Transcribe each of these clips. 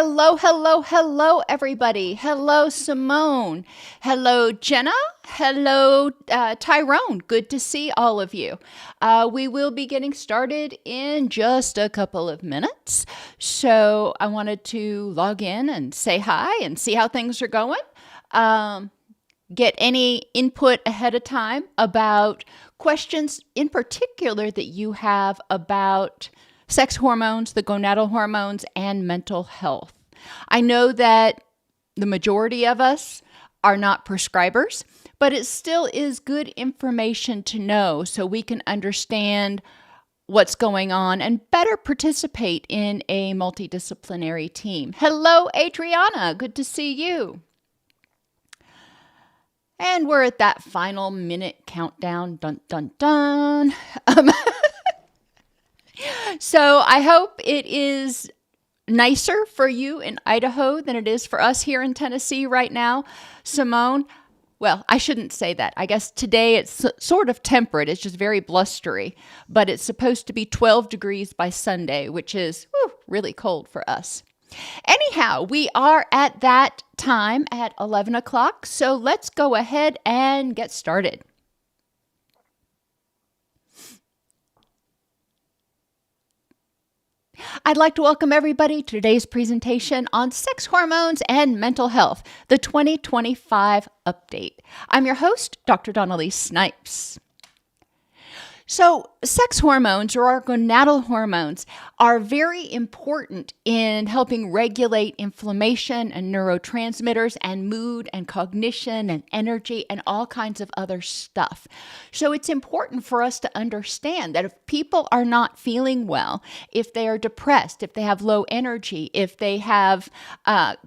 Hello, hello, hello, everybody. Hello, Simone. Hello, Jenna. Hello, Tyrone. Good to see all of you. We will be getting started in just a couple of minutes. So I wanted to log in and say hi and see how things are going. Get any input ahead of time about questions in particular that you have about sex hormones, the gonadal hormones, and mental health. I know that the majority of us are not prescribers, but it still is good information to know so we can understand what's going on and better participate in a multidisciplinary team. Hello, Adriana. Good to see you. And we're at that final minute countdown. Dun, dun, dun. So I hope it is nicer for you in Idaho than it is for us here in Tennessee right now. Simone, well, I shouldn't say that. I guess today it's sort of temperate. It's just very blustery, but it's supposed to be 12 degrees by Sunday, which is really cold for us. Anyhow, we are at that time at 11 o'clock, so let's go ahead and get started. I'd like to welcome everybody to today's presentation on sex hormones and mental health, the 2025 update. I'm your host, Dr. Elise Snipes. So sex hormones, or our gonadal hormones, are very important in helping regulate inflammation and neurotransmitters and mood and cognition and energy and all kinds of other stuff. So it's important for us to understand that if people are not feeling well, if they are depressed, if they have low energy, if they have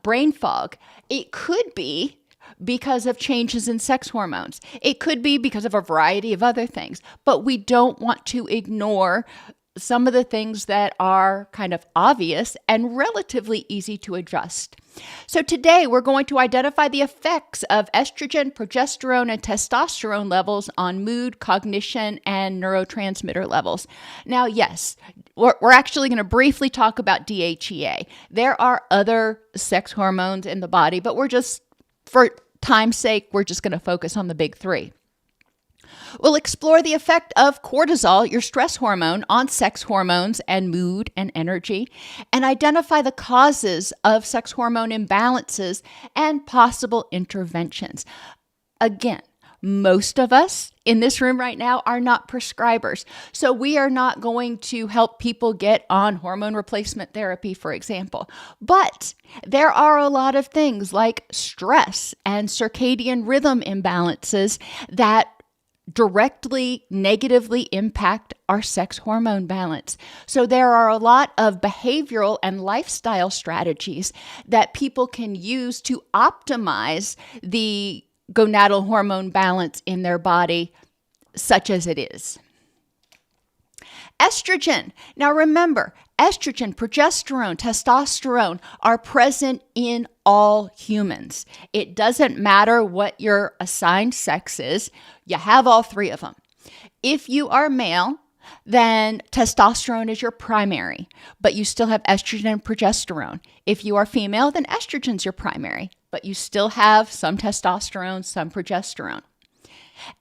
brain fog, it could be because of changes in sex hormones. It could be because of a variety of other things, but we don't want to ignore some of the things that are kind of obvious and relatively easy to adjust. So today we're going to identify the effects of estrogen, progesterone, and testosterone levels on mood, cognition, and neurotransmitter levels. Now, yes, we're actually going to briefly talk about DHEA. There are other sex hormones in the body, but for time's sake, we're just going to focus on the big three. We'll explore the effect of cortisol, your stress hormone, on sex hormones and mood and energy, and identify the causes of sex hormone imbalances and possible interventions. Again, most of us in this room right now are not prescribers, so we are not going to help people get on hormone replacement therapy, for example. But there are a lot of things like stress and circadian rhythm imbalances that directly negatively impact our sex hormone balance. So there are a lot of behavioral and lifestyle strategies that people can use to optimize the gonadal hormone balance in their body, such as it is. Estrogen. Now remember, estrogen, progesterone, testosterone are present in all humans. It doesn't matter what your assigned sex is, you have all three of them. If you are male, then testosterone is your primary, but you still have estrogen and progesterone. If you are female, then estrogen is your primary, but you still have some testosterone, some progesterone.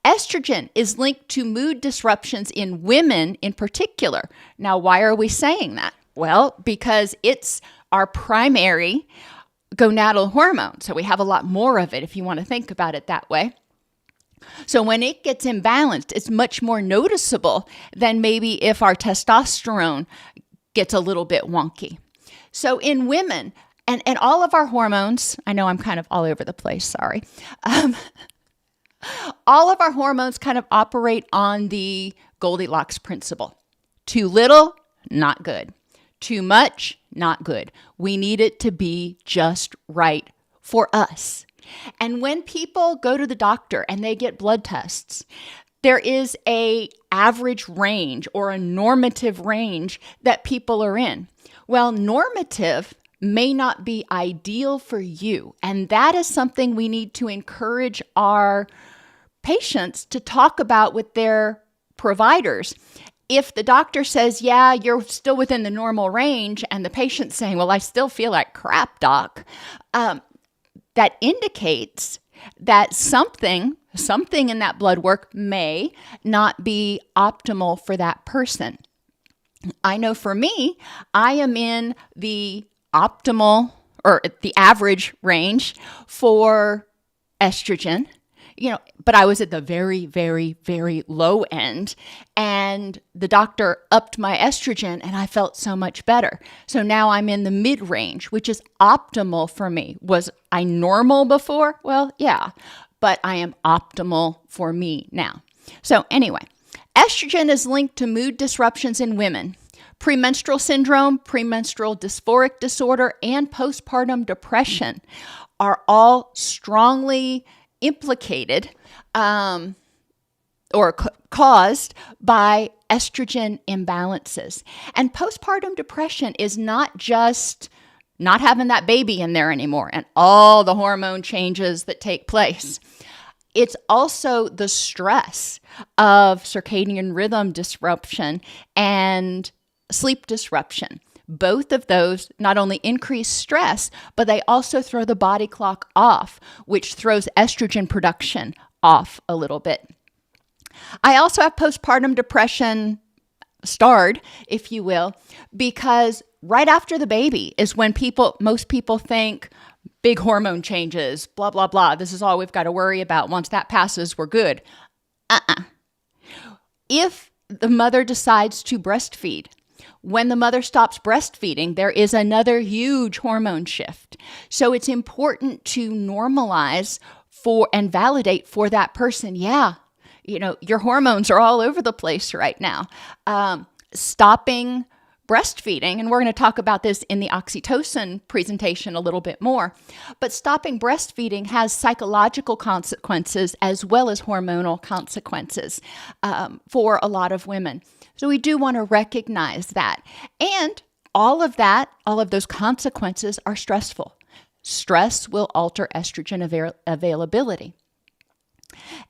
Estrogen is linked to mood disruptions in women in particular. Now, why are we saying that? Well, because it's our primary gonadal hormone, so we have a lot more of it if you want to think about it that way. So when it gets imbalanced, it's much more noticeable than maybe if our testosterone gets a little bit wonky. So in women, and all of our hormones, I know I'm kind of all over the place, sorry. All of our hormones kind of operate on the Goldilocks principle. Too little, not good. Too much, not good. We need it to be just right for us. And when people go to the doctor and they get blood tests, there is an average range or a normative range that people are in. Well, normative may not be ideal for you. And that is something we need to encourage our patients to talk about with their providers If the doctor says, yeah, you're still within the normal range, and the patient's saying, well, I still feel like crap, doc, that indicates that something in that blood work may not be optimal for that person. I know for me, I am in the optimal or the average range for estrogen, but I was at the very, very, very low end, and the doctor upped my estrogen and I felt so much better. So now I'm in the mid range, which is optimal for me. Was I normal before? Well, yeah, but I am optimal for me now. So anyway, estrogen is linked to mood disruptions in women. Premenstrual syndrome, premenstrual dysphoric disorder, and postpartum depression are all strongly implicated or caused by estrogen imbalances. And postpartum depression is not just not having that baby in there anymore and all the hormone changes that take place. It's also the stress of circadian rhythm disruption and sleep disruption. Both of those not only increase stress, but they also throw the body clock off, which throws estrogen production off a little bit. I also have postpartum depression starred, if you will, because right after the baby is when most people think big hormone changes, blah, blah, blah. This is all we've got to worry about. Once that passes, we're good. If the mother decides to breastfeed, when the mother stops breastfeeding, there is another huge hormone shift. So it's important to normalize for and validate for that person. Yeah, your hormones are all over the place right now. Stopping breastfeeding, and we're going to talk about this in the oxytocin presentation a little bit more, but stopping breastfeeding has psychological consequences as well as hormonal consequences for a lot of women. So we do want to recognize that. And all of those consequences are stressful. Stress will alter estrogen availability.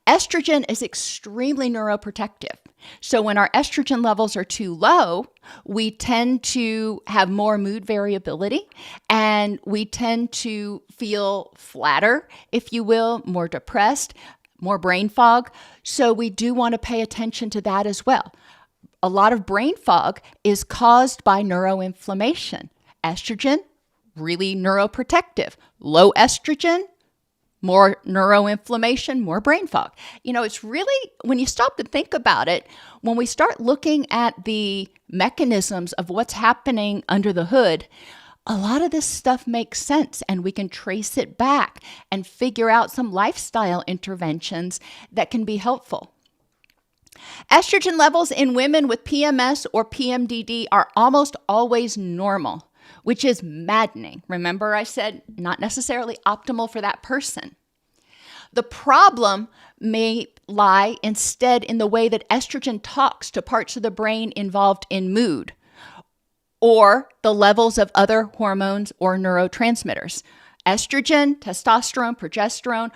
Estrogen is extremely neuroprotective. So when our estrogen levels are too low, we tend to have more mood variability and we tend to feel flatter, if you will, more depressed, more brain fog. So we do want to pay attention to that as well. A lot of brain fog is caused by neuroinflammation. Estrogen, really neuroprotective. Low estrogen, more neuroinflammation, more brain fog. It's really, when you stop to think about it, when we start looking at the mechanisms of what's happening under the hood, a lot of this stuff makes sense and we can trace it back and figure out some lifestyle interventions that can be helpful. Estrogen levels in women with PMS or PMDD are almost always normal, which is maddening. Remember, I said not necessarily optimal for that person. The problem may lie instead in the way that estrogen talks to parts of the brain involved in mood, or the levels of other hormones or neurotransmitters. Estrogen, testosterone, progesterone,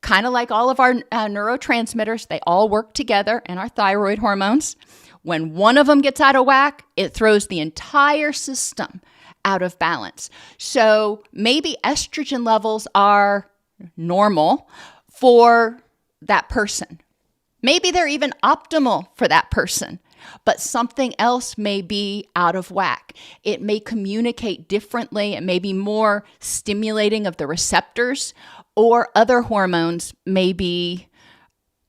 kind of like all of our neurotransmitters, they all work together, and our thyroid hormones. When one of them gets out of whack, it throws the entire system out of balance. So maybe estrogen levels are normal for that person. Maybe they're even optimal for that person, but something else may be out of whack. It may communicate differently. It may be more stimulating of the receptors, or other hormones may be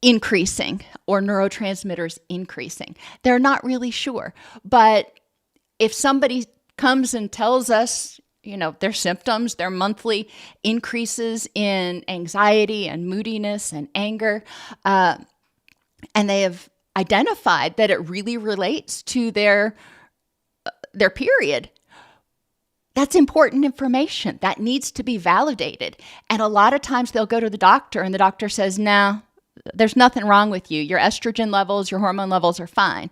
increasing or neurotransmitters increasing. They're not really sure. But if somebody comes and tells us, their symptoms, their monthly increases in anxiety and moodiness and anger, and they have identified that it really relates to their period, that's important information that needs to be validated. And a lot of times they'll go to the doctor and the doctor says, no, there's nothing wrong with you. Your estrogen levels, your hormone levels are fine.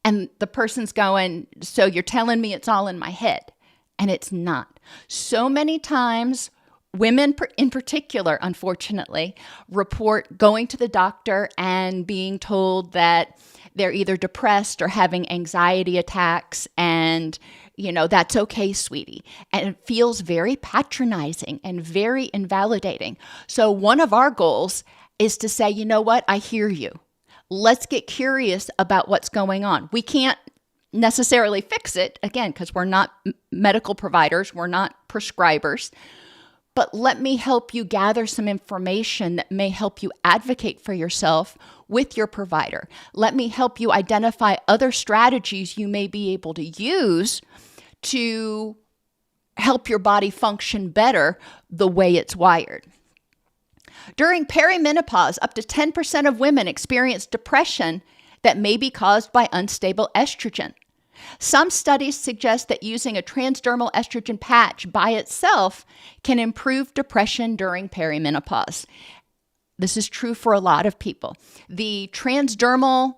And the person's going, so you're telling me it's all in my head. And it's not. So many times, women in particular, unfortunately, report going to the doctor and being told that they're either depressed or having anxiety attacks, and that's okay, sweetie. And it feels very patronizing and very invalidating. So one of our goals is to say, you know what, I hear you. Let's get curious about what's going on. We can't necessarily fix it, again, because we're not medical providers, we're not prescribers. But let me help you gather some information that may help you advocate for yourself with your provider. Let me help you identify other strategies you may be able to use to help your body function better the way it's wired. During perimenopause, up to 10% of women experience depression that may be caused by unstable estrogen. Some studies suggest that using a transdermal estrogen patch by itself can improve depression during perimenopause. This is true for a lot of people. The transdermal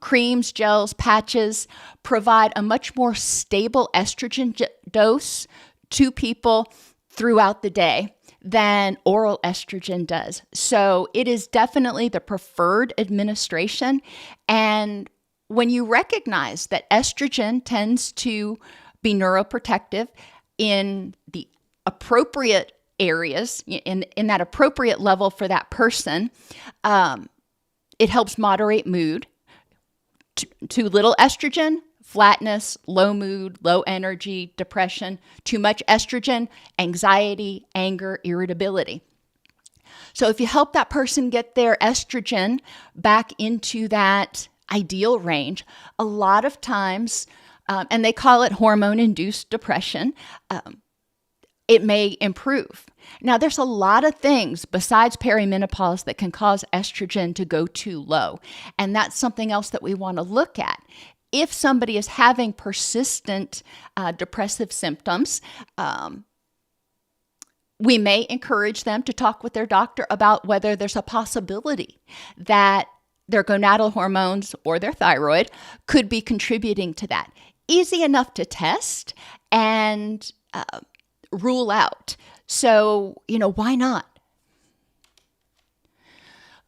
creams, gels, patches provide a much more stable estrogen dose to people throughout the day than oral estrogen does. So it is definitely the preferred administration. And when you recognize that estrogen tends to be neuroprotective in the appropriate areas, in that appropriate level for that person, it helps moderate mood. Too little estrogen, flatness, low mood, low energy, depression. Too much estrogen, anxiety, anger, irritability. So if you help that person get their estrogen back into that ideal range, a lot of times, and they call it hormone-induced depression, it may improve. Now, there's a lot of things besides perimenopause that can cause estrogen to go too low, and that's something else that we want to look at. If somebody is having persistent depressive symptoms, we may encourage them to talk with their doctor about whether there's a possibility that their gonadal hormones or their thyroid could be contributing to that. Easy enough to test and rule out. So, why not?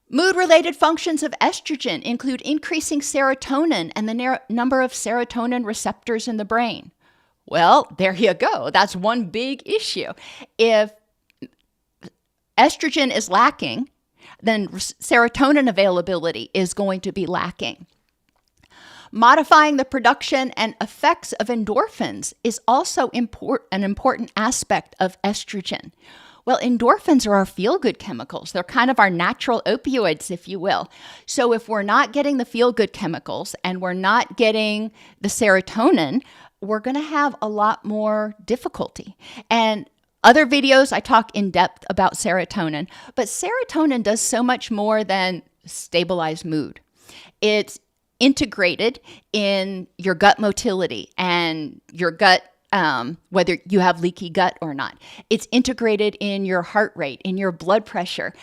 Mood-related functions of estrogen include increasing serotonin and the number of serotonin receptors in the brain. Well, there you go. That's one big issue. If estrogen is lacking, then serotonin availability is going to be lacking. Modifying the production and effects of endorphins is also an important aspect of estrogen. Well, endorphins are our feel-good chemicals. They're kind of our natural opioids, if you will. So if we're not getting the feel-good chemicals and we're not getting the serotonin, we're going to have a lot more difficulty. And other videos, I talk in depth about serotonin, but serotonin does so much more than stabilize mood. It's integrated in your gut motility and your gut, whether you have leaky gut or not. It's integrated in your heart rate, in your blood pressure,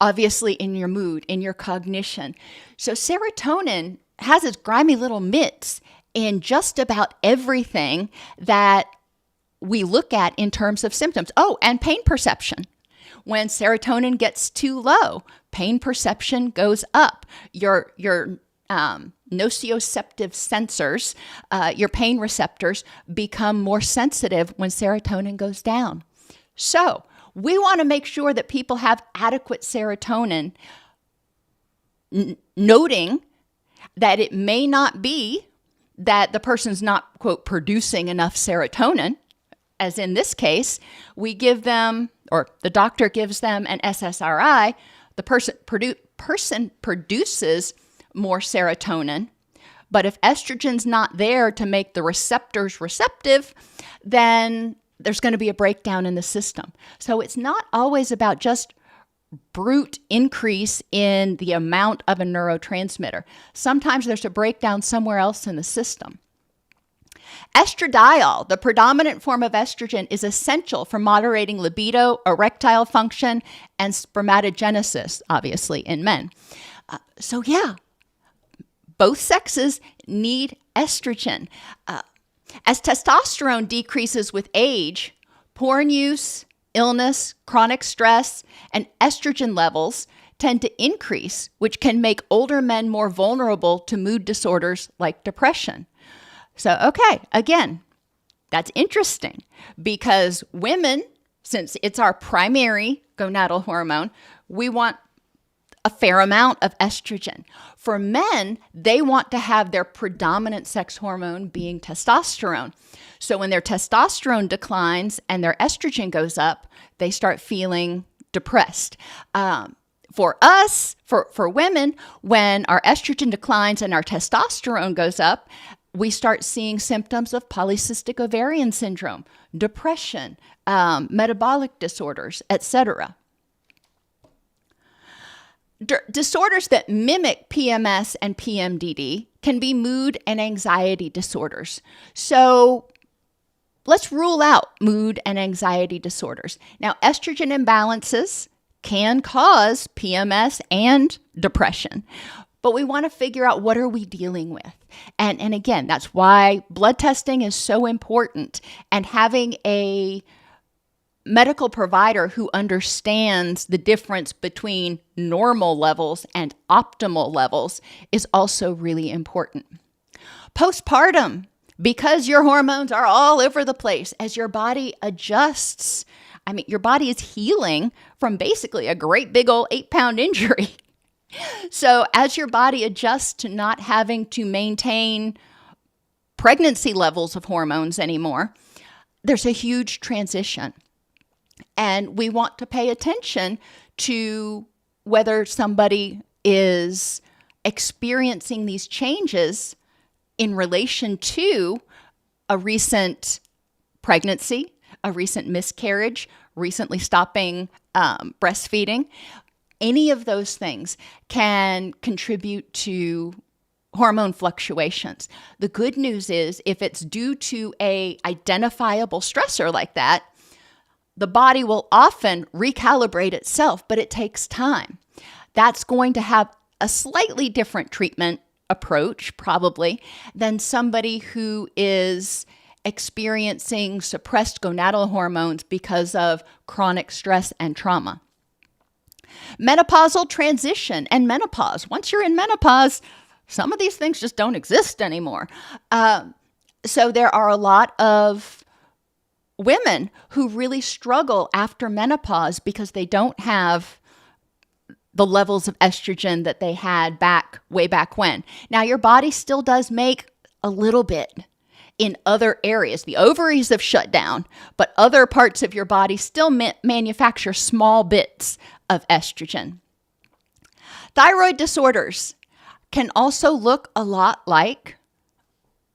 obviously in your mood, in your cognition. So serotonin has its grimy little mitts in just about everything that we look at in terms of symptoms. Oh, and pain perception. When serotonin gets too low, pain perception goes up. Your nociceptive sensors, your pain receptors, become more sensitive when serotonin goes down. So we want to make sure that people have adequate serotonin, noting that it may not be that the person's not, quote, producing enough serotonin. As in this case, we give them, or the doctor gives them an SSRI, the person produces more serotonin. But if estrogen's not there to make the receptors receptive, then there's going to be a breakdown in the system. So it's not always about just brute increase in the amount of a neurotransmitter. Sometimes there's a breakdown somewhere else in the system. Estradiol, the predominant form of estrogen, is essential for moderating libido, erectile function, and spermatogenesis, obviously, in men. So yeah, both sexes need estrogen. As testosterone decreases with age, porn use, illness, chronic stress, and estrogen levels tend to increase, which can make older men more vulnerable to mood disorders like depression. So, okay, again, that's interesting because women, since it's our primary gonadal hormone, we want a fair amount of estrogen. For men, they want to have their predominant sex hormone being testosterone. So when their testosterone declines and their estrogen goes up, they start feeling depressed. For us, for women, when our estrogen declines and our testosterone goes up, we start seeing symptoms of polycystic ovarian syndrome, depression, metabolic disorders, etc. Disorders that mimic PMS and PMDD can be mood and anxiety disorders. So let's rule out mood and anxiety disorders. Now, estrogen imbalances can cause PMS and depression, but we want to figure out what are we dealing with. And again, that's why blood testing is so important, and having a medical provider who understands the difference between normal levels and optimal levels is also really important. Postpartum, because your hormones are all over the place as your body adjusts. I mean, your body is healing from basically a great big old 8-pound injury. So as your body adjusts to not having to maintain pregnancy levels of hormones anymore, there's a huge transition. And we want to pay attention to whether somebody is experiencing these changes in relation to a recent pregnancy, a recent miscarriage, recently stopping breastfeeding. Any of those things can contribute to hormone fluctuations. The good news is if it's due to an identifiable stressor like that, the body will often recalibrate itself, but it takes time. That's going to have a slightly different treatment approach, probably, than somebody who is experiencing suppressed gonadal hormones because of chronic stress and trauma. Menopausal transition and menopause. Once you're in menopause, some of these things just don't exist anymore. So there are a lot of women who really struggle after menopause because they don't have the levels of estrogen that they had way back when. Now, your body still does make a little bit in other areas. The ovaries have shut down, but other parts of your body still manufacture small bits of estrogen. Thyroid disorders can also look a lot like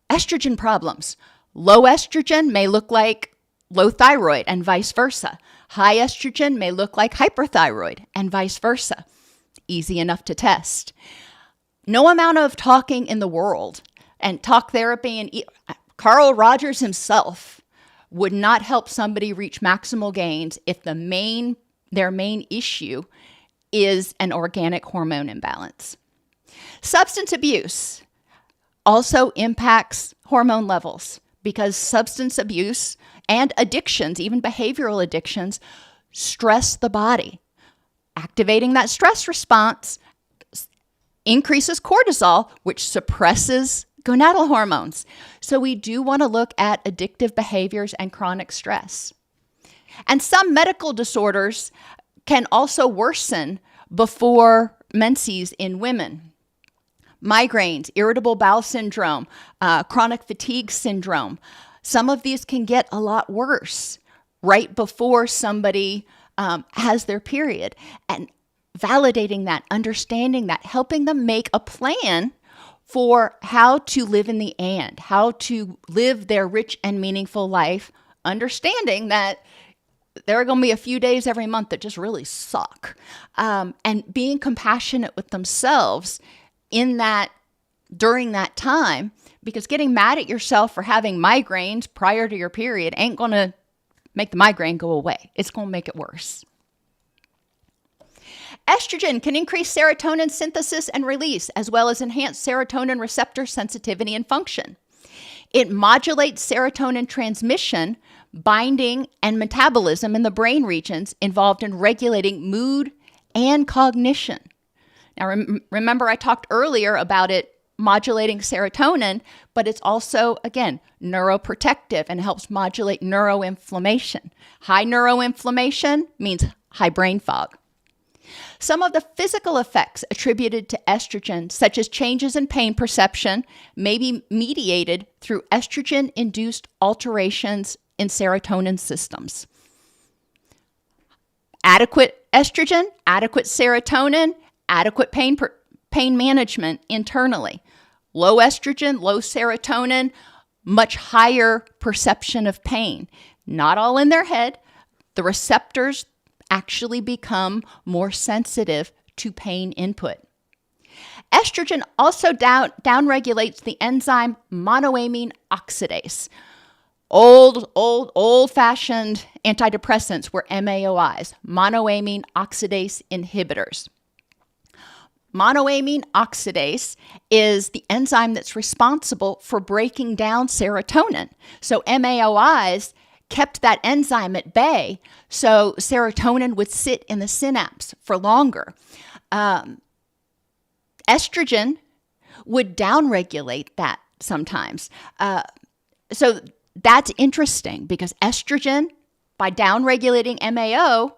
estrogen problems. Low estrogen may look like low thyroid and vice versa. High estrogen may look like hyperthyroid and vice versa. Easy enough to test. No amount of talking in the world and talk therapy and Carl Rogers himself would not help somebody reach maximal gains if their main issue is an organic hormone imbalance. Substance abuse also impacts hormone levels because substance abuse and addictions, even behavioral addictions, stress the body. Activating that stress response increases cortisol, which suppresses gonadal hormones. So we do want to look at addictive behaviors and chronic stress. And some medical disorders can also worsen before menses in women. Migraines, irritable bowel syndrome, chronic fatigue syndrome. Some of these can get a lot worse right before somebody has their period. And validating that, understanding that, helping them make a plan for how to live in the and, how to live their rich and meaningful life, understanding that there are going to be a few days every month that just really suck. And being compassionate with themselves during that time, because getting mad at yourself for having migraines prior to your period ain't going to make the migraine go away. It's going to make it worse. Estrogen can increase serotonin synthesis and release, as well as enhance serotonin receptor sensitivity and function. It modulates serotonin transmission, binding, and metabolism in the brain regions involved in regulating mood and cognition. Now, remember I talked earlier about it modulating serotonin, but it's also, again, neuroprotective and helps modulate neuroinflammation. High neuroinflammation means high brain fog. Some of the physical effects attributed to estrogen, such as changes in pain perception, may be mediated through estrogen-induced alterations in serotonin systems. Adequate estrogen, adequate serotonin, adequate pain management internally. Low estrogen, low serotonin, much higher perception of pain. Not all in their head. The receptors actually become more sensitive to pain input. Estrogen also downregulates the enzyme monoamine oxidase. Old-fashioned antidepressants were MAOIs, monoamine oxidase inhibitors. Monoamine oxidase is the enzyme that's responsible for breaking down serotonin. So MAOIs kept that enzyme at bay, so serotonin would sit in the synapse for longer. Estrogen would downregulate that sometimes. So that's interesting because estrogen, by downregulating MAO,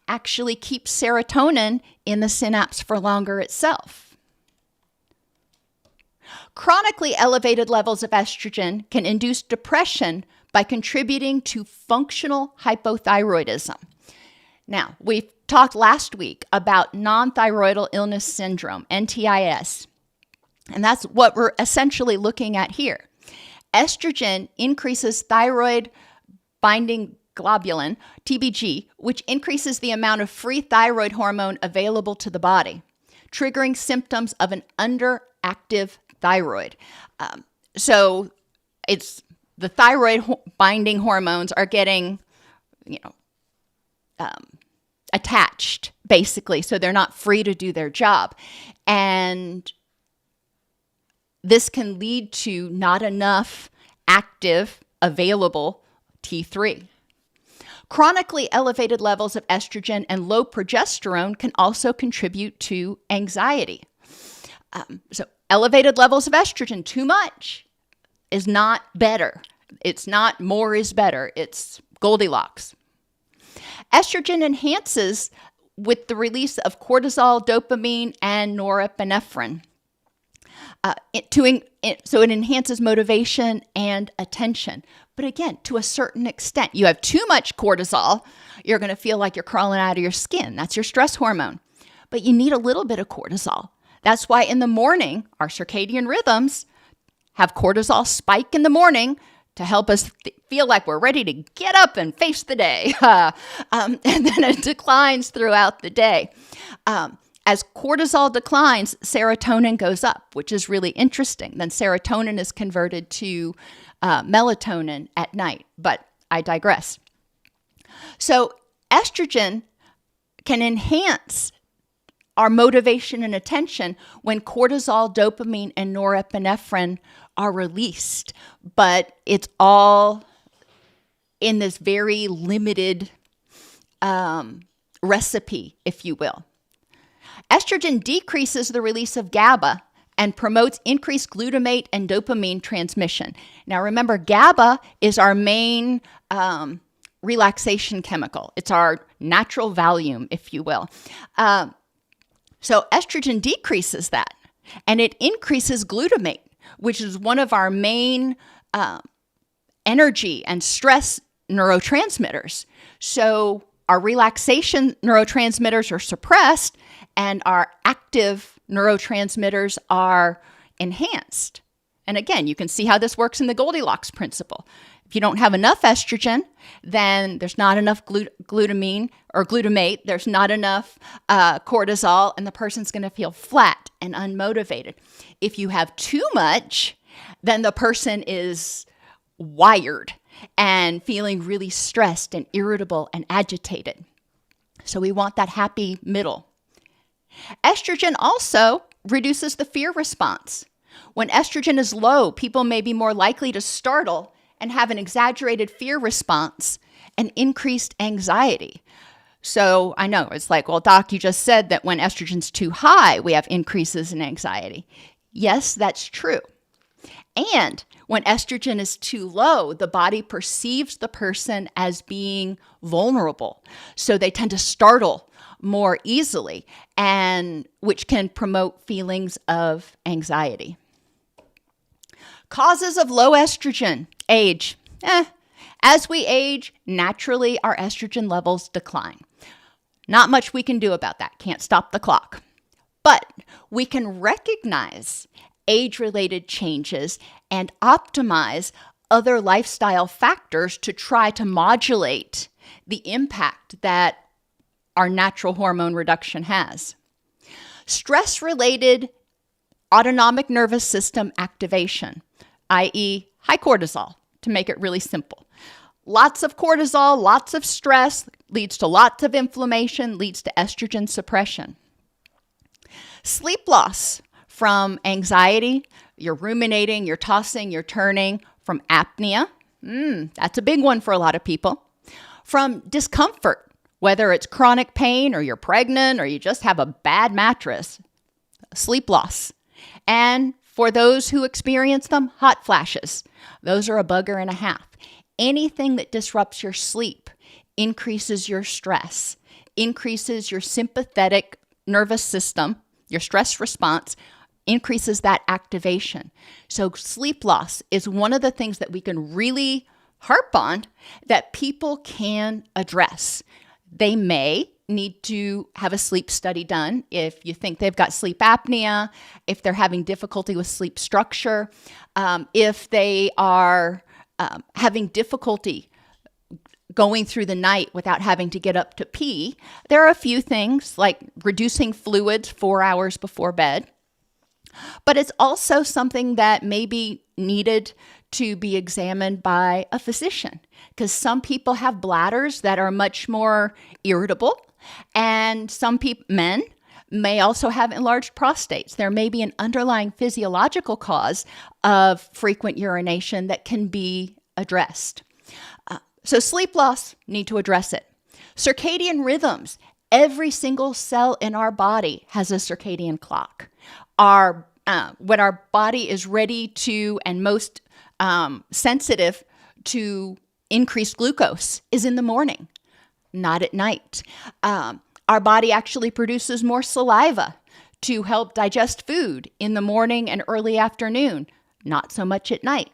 actually keeps serotonin in the synapse for longer itself. Chronically elevated levels of estrogen can induce depression by contributing to functional hypothyroidism. Now, we talked last week about non-thyroidal illness syndrome, NTIS, and that's what we're essentially looking at here. Estrogen increases thyroid binding globulin, TBG, which increases the amount of free thyroid hormone available to the body, triggering symptoms of an underactive thyroid. So it's the thyroid binding hormones are getting, attached, basically, so they're not free to do their job. And this can lead to not enough active, available T3. Chronically elevated levels of estrogen and low progesterone can also contribute to anxiety. So elevated levels of estrogen, too much, is not better. It's not more is better. It's Goldilocks. Estrogen enhances with the release of cortisol, dopamine, and norepinephrine. So it enhances motivation and attention. But again, to a certain extent, you have too much cortisol, you're going to feel like you're crawling out of your skin. That's your stress hormone. But you need a little bit of cortisol. That's why in the morning, our circadian rhythms have cortisol spike in the morning to help us feel like we're ready to get up and face the day. And then it declines throughout the day. As cortisol declines, serotonin goes up, which is really interesting. Then serotonin is converted to melatonin at night, but I digress. So estrogen can enhance our motivation and attention when cortisol, dopamine, and norepinephrine are released, but it's all in this very limited recipe, if you will. Estrogen decreases the release of GABA and promotes increased glutamate and dopamine transmission. Now remember, GABA is our main relaxation chemical. It's our natural Valium, if you will. So estrogen decreases that, and it increases glutamate, which is one of our main energy and stress neurotransmitters. So our relaxation neurotransmitters are suppressed, and our active neurotransmitters are enhanced. And again, you can see how this works in the Goldilocks principle. If you don't have enough estrogen, then there's not enough glutamine or glutamate. There's not enough cortisol, and the person's going to feel flat and unmotivated. If you have too much, then the person is wired and feeling really stressed and irritable and agitated. So we want that happy middle. Estrogen also reduces the fear response. When estrogen is low, people may be more likely to startle and have an exaggerated fear response and increased anxiety. So I know it's like, well, doc, you just said that when estrogen's too high, we have increases in anxiety. Yes, that's true. And when estrogen is too low, the body perceives the person as being vulnerable. So they tend to startle more easily, and which can promote feelings of anxiety. Causes of low estrogen. Age. As we age, naturally our estrogen levels decline. Not much we can do about that. Can't stop the clock. But we can recognize age-related changes and optimize other lifestyle factors to try to modulate the impact that our natural hormone reduction has. Stress-related autonomic nervous system activation, i.e. high cortisol, to make it really simple. Lots of cortisol, lots of stress leads to lots of inflammation, leads to estrogen suppression. Sleep loss from anxiety, you're ruminating, you're tossing, you're turning, from apnea, that's a big one for a lot of people. From discomfort, whether it's chronic pain or you're pregnant or you just have a bad mattress, sleep loss. And for those who experience them, hot flashes. Those are a bugger and a half. Anything that disrupts your sleep increases your stress, increases your sympathetic nervous system, your stress response, increases that activation. So sleep loss is one of the things that we can really harp on that people can address. They may need to have a sleep study done if you think they've got sleep apnea, if they're having difficulty with sleep structure, if they are having difficulty going through the night without having to get up to pee. There are a few things like reducing fluids 4 hours before bed. But it's also something that may be needed to be examined by a physician, because some people have bladders that are much more irritable, and some men may also have enlarged prostates. There may be an underlying physiological cause of frequent urination that can be addressed. So sleep loss, need to address it. Circadian rhythms. Every single cell in our body has a circadian clock. When our body is ready to and most sensitive to increased glucose is in the morning, not at night. Our body actually produces more saliva to help digest food in the morning and early afternoon, not so much at night.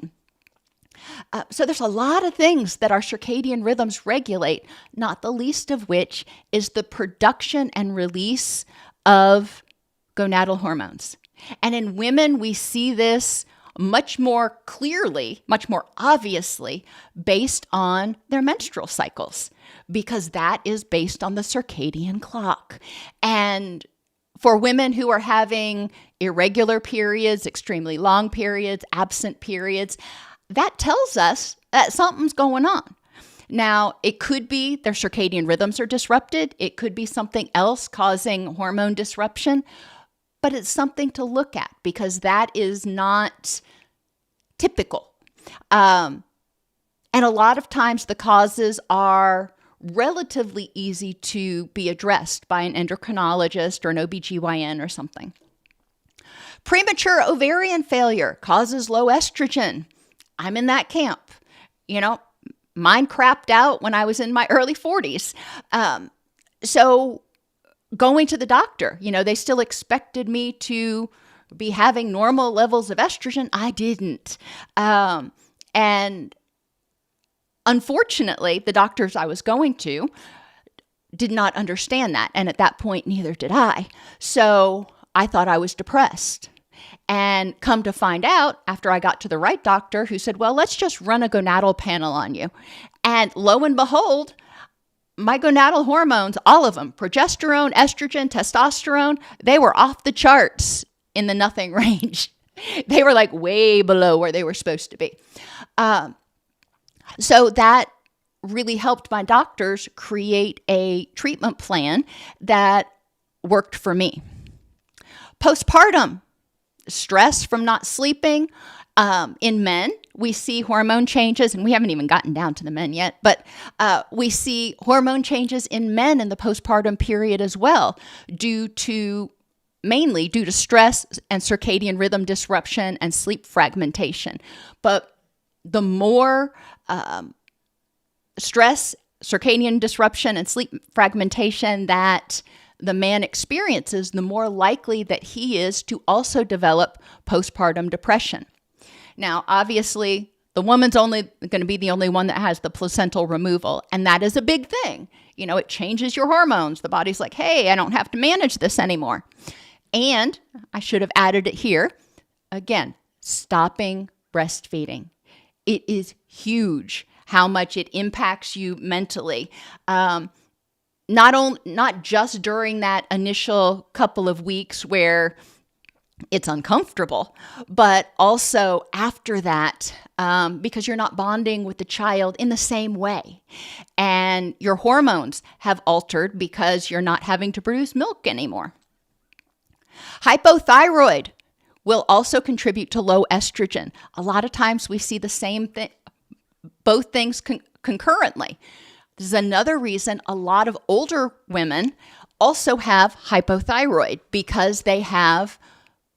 So there's a lot of things that our circadian rhythms regulate, not the least of which is the production and release of gonadal hormones. And in women, we see this much more clearly, much more obviously, based on their menstrual cycles, because that is based on the circadian clock. And for women who are having irregular periods, extremely long periods, absent periods, that tells us that something's going on. Now, it could be their circadian rhythms are disrupted. It could be something else causing hormone disruption. But it's something to look at because that is not typical. And a lot of times the causes are relatively easy to be addressed by an endocrinologist or an OBGYN or something. Premature ovarian failure causes low estrogen. I'm in that camp. Mine crapped out when I was in my early 40s. So going to the doctor, they still expected me to be having normal levels of estrogen. I didn't. And unfortunately, the doctors I was going to did not understand that. And at that point, neither did I. So I thought I was depressed. And come to find out, after I got to the right doctor who said, well, let's just run a gonadal panel on you. And lo and behold, my gonadal hormones, all of them, progesterone, estrogen, testosterone, they were off the charts in the nothing range. They were like way below where they were supposed to be. So that really helped my doctors create a treatment plan that worked for me. Postpartum, stress from not sleeping, In men, we see hormone changes, and we haven't even gotten down to the men yet, but we see hormone changes in men in the postpartum period as well, mainly due to stress and circadian rhythm disruption and sleep fragmentation. But the more stress, circadian disruption, and sleep fragmentation that the man experiences, the more likely that he is to also develop postpartum depression. Now, obviously, the woman's only going to be the only one that has the placental removal, and that is a big thing. It changes your hormones. The body's like, hey, I don't have to manage this anymore. And I should have added it here. Again, stopping breastfeeding. It is huge how much it impacts you mentally. Not just during that initial couple of weeks where it's uncomfortable, but also after that, because you're not bonding with the child in the same way. And your hormones have altered because you're not having to produce milk anymore. Hypothyroid will also contribute to low estrogen. A lot of times we see the same thing, both things concurrently. This is another reason a lot of older women also have hypothyroid, because they have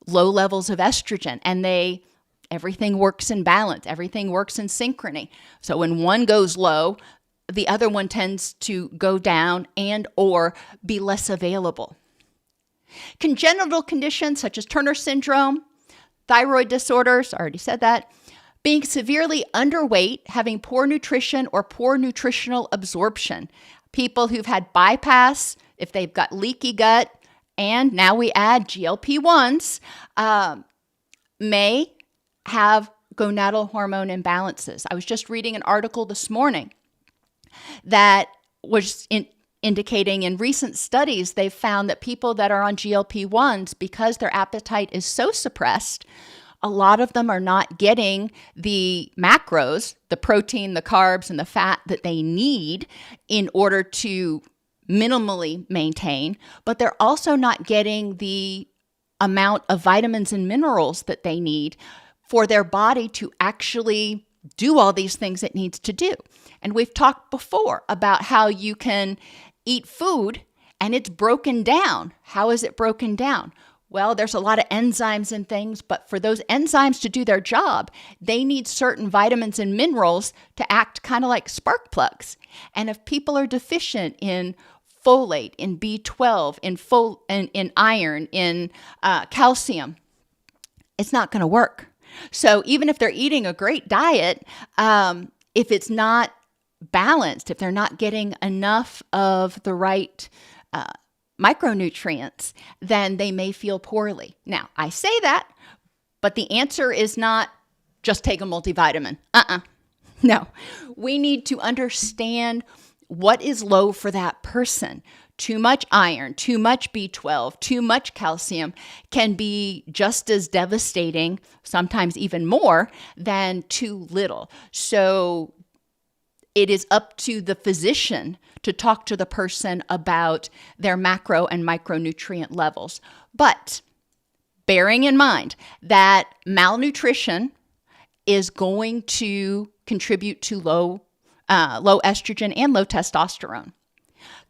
low levels of estrogen and everything works in balance, everything works in synchrony. So when one goes low, the other one tends to go down and or be less available. Congenital conditions such as Turner syndrome, thyroid disorders, I already said that, being severely underweight, having poor nutrition or poor nutritional absorption, people who've had bypass, if they've got leaky gut, and now we add GLP-1s, may have gonadal hormone imbalances. I was just reading an article this morning that was indicating in recent studies, they've found that people that are on GLP-1s, because their appetite is so suppressed, a lot of them are not getting the macros, the protein, the carbs, and the fat that they need in order to minimally maintain, but they're also not getting the amount of vitamins and minerals that they need for their body to actually do all these things it needs to do. And we've talked before about how you can eat food and it's broken down. How is it broken down? Well, there's a lot of enzymes and things, but for those enzymes to do their job, they need certain vitamins and minerals to act kind of like spark plugs. And if people are deficient in folate, in B12, in iron, in calcium, it's not going to work. So even if they're eating a great diet, if it's not balanced, if they're not getting enough of the right micronutrients, then they may feel poorly. Now, I say that, but the answer is not just take a multivitamin. No, we need to understand what is low for that person. Too much iron, too much B12, too much calcium can be just as devastating, sometimes even more, than too little. So it is up to the physician to talk to the person about their macro and micronutrient levels. But bearing in mind that malnutrition is going to contribute to low estrogen and low testosterone.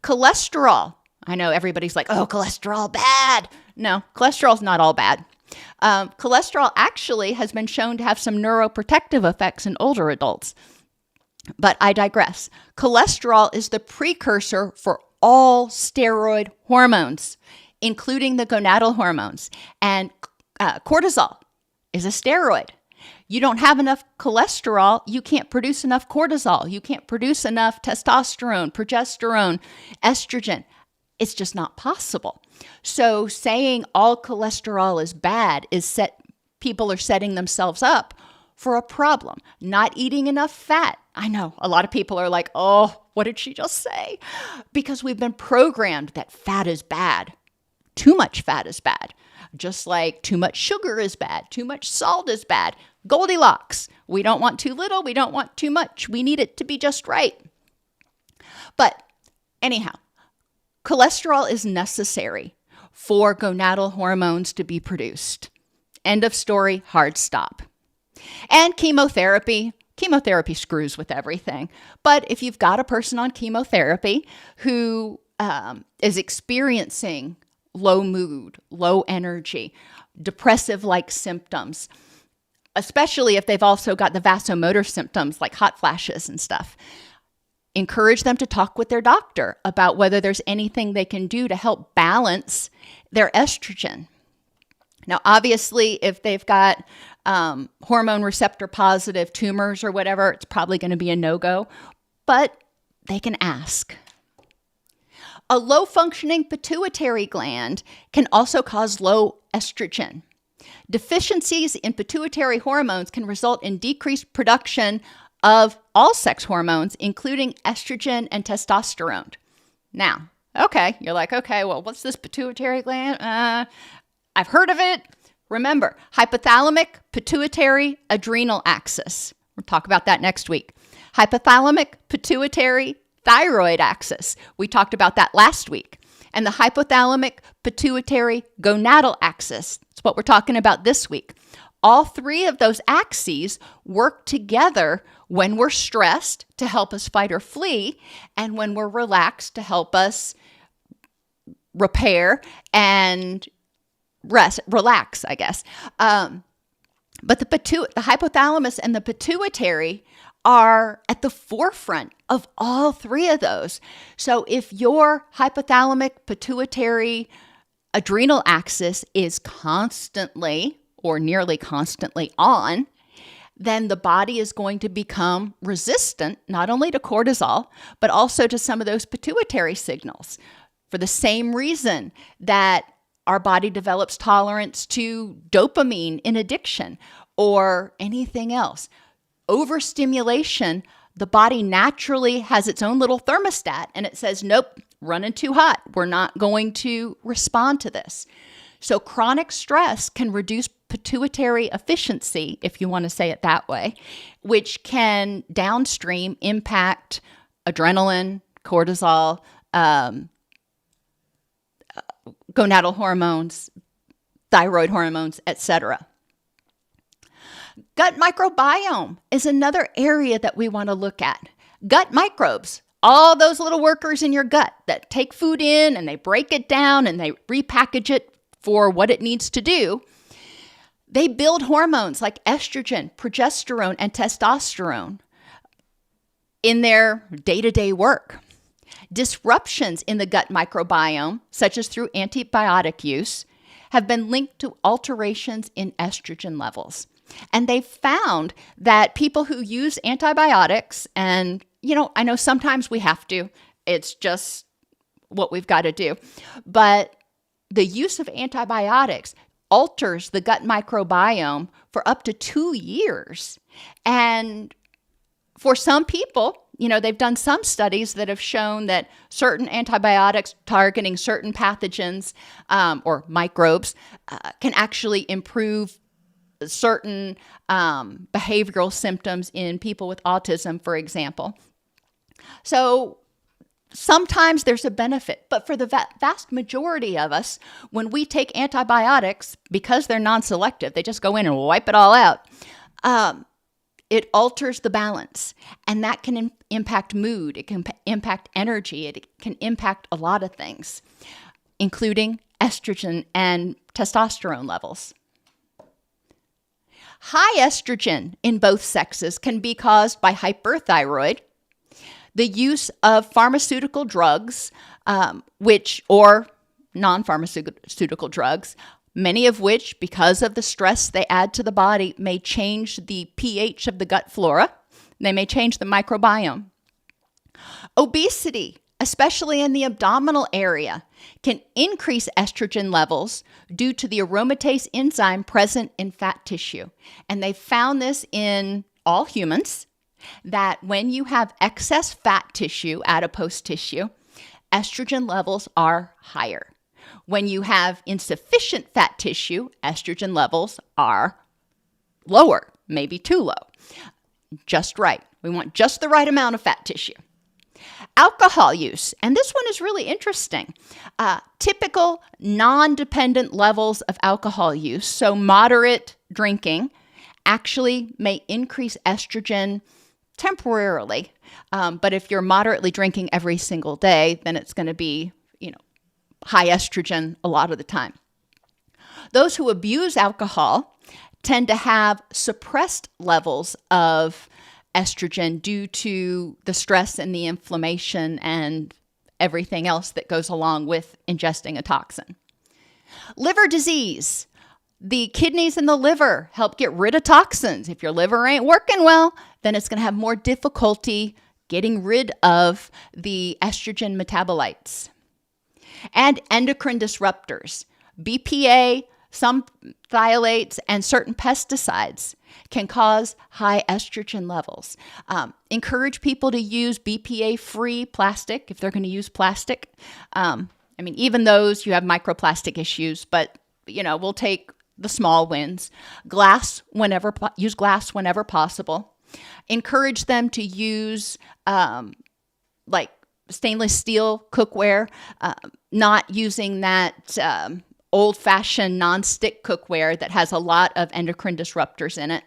Cholesterol. I know everybody's like, oh, cholesterol bad. No, cholesterol's not all bad. Cholesterol actually has been shown to have some neuroprotective effects in older adults. But I digress. Cholesterol is the precursor for all steroid hormones, including the gonadal hormones. And cortisol is a steroid. You don't have enough cholesterol, you can't produce enough cortisol. You can't produce enough testosterone, progesterone, estrogen. It's just not possible. So saying all cholesterol is bad people are setting themselves up for a problem. Not eating enough fat. I know a lot of people are like, oh, what did she just say? Because we've been programmed that fat is bad. Too much fat is bad. Just like too much sugar is bad. Too much salt is bad. Goldilocks. We don't want too little. We don't want too much. We need it to be just right. But anyhow, cholesterol is necessary for gonadal hormones to be produced. End of story, hard stop. And chemotherapy. Chemotherapy screws with everything. But if you've got a person on chemotherapy who is experiencing low mood, low energy, depressive-like symptoms, especially if they've also got the vasomotor symptoms like hot flashes and stuff, encourage them to talk with their doctor about whether there's anything they can do to help balance their estrogen. Now, obviously, if they've got hormone receptor positive tumors or whatever, it's probably going to be a no-go, but they can ask. A low-functioning pituitary gland can also cause low estrogen. Deficiencies in pituitary hormones can result in decreased production of all sex hormones, including estrogen and testosterone. Now, okay, you're like, okay, well, what's this pituitary gland? I've heard of it. Remember, hypothalamic, pituitary, adrenal axis. We'll talk about that next week. Hypothalamic, pituitary, thyroid axis. We talked about that last week. And the hypothalamic, pituitary, gonadal axis. That's what we're talking about this week. All three of those axes work together when we're stressed to help us fight or flee, and when we're relaxed to help us repair and relax, I guess. But the hypothalamus and the pituitary are at the forefront of all three of those. So if your hypothalamic, pituitary, adrenal axis is constantly or nearly constantly on, then the body is going to become resistant not only to cortisol, but also to some of those pituitary signals, for the same reason that our body develops tolerance to dopamine in addiction or anything else. Overstimulation, the body naturally has its own little thermostat and it says, nope, running too hot. We're not going to respond to this. So chronic stress can reduce pituitary efficiency, if you want to say it that way, which can downstream impact adrenaline, cortisol, gonadal hormones, thyroid hormones, etc. Gut microbiome is another area that we want to look at. Gut microbes, all those little workers in your gut that take food in and they break it down and they repackage it for what it needs to do, they build hormones like estrogen, progesterone, and testosterone in their day-to-day work. Disruptions in the gut microbiome, such as through antibiotic use, have been linked to alterations in estrogen levels. And they've found that people who use antibiotics, and, I know sometimes we have to, it's just what we've got to do, but the use of antibiotics alters the gut microbiome for up to 2 years. And for some people, they've done some studies that have shown that certain antibiotics targeting certain pathogens or microbes can actually improve certain behavioral symptoms in people with autism, for example. So sometimes there's a benefit, but for the vast majority of us, when we take antibiotics, because they're non-selective, they just go in and wipe it all out, it alters the balance, and that can impact mood, it can impact energy, it can impact a lot of things, including estrogen and testosterone levels. High estrogen in both sexes can be caused by hyperthyroid, the use of pharmaceutical drugs, or non-pharmaceutical drugs, many of which, because of the stress they add to the body, may change the pH of the gut flora. They may change the microbiome. Obesity, especially in the abdominal area, can increase estrogen levels due to the aromatase enzyme present in fat tissue. And they found this in all humans, that when you have excess fat tissue, adipose tissue, estrogen levels are higher. When you have insufficient fat tissue, estrogen levels are lower, maybe too low. Just right. We want just the right amount of fat tissue. Alcohol use, and this one is really interesting. Typical non-dependent levels of alcohol use, so moderate drinking, actually may increase estrogen temporarily. But if you're moderately drinking every single day, then it's going to be, high estrogen a lot of the time. Those who abuse alcohol tend to have suppressed levels of estrogen due to the stress and the inflammation and everything else that goes along with ingesting a toxin. Liver disease. The kidneys and the liver help get rid of toxins. If your liver ain't working well, then it's going to have more difficulty getting rid of the estrogen metabolites. And endocrine disruptors. BPA, some phthalates, and certain pesticides can cause high estrogen levels. Encourage people to use BPA-free plastic if they're going to use plastic. Even those, you have microplastic issues, but, we'll take the small wins. Use glass whenever possible. Encourage them to use stainless steel cookware, not using that old-fashioned non-stick cookware that has a lot of endocrine disruptors in it.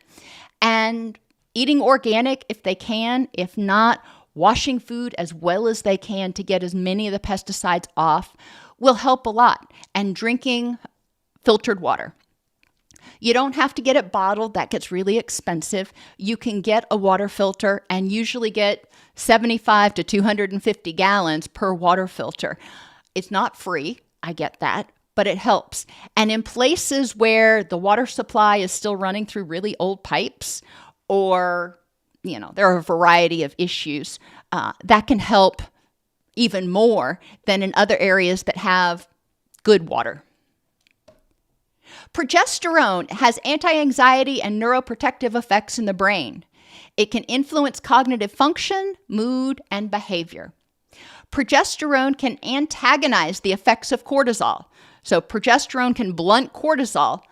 And eating organic if they can. If not, washing food as well as they can to get as many of the pesticides off will help a lot. And drinking filtered water. You don't have to get it bottled. That gets really expensive. You can get a water filter and usually get 75 to 250 gallons per water filter. It's not free. I get that, but it helps. And in places where the water supply is still running through really old pipes or, there are a variety of issues, that can help even more than in other areas that have good water. Progesterone has anti-anxiety and neuroprotective effects in the brain. It can influence cognitive function, mood, and behavior. Progesterone can antagonize the effects of cortisol. So progesterone can blunt cortisol,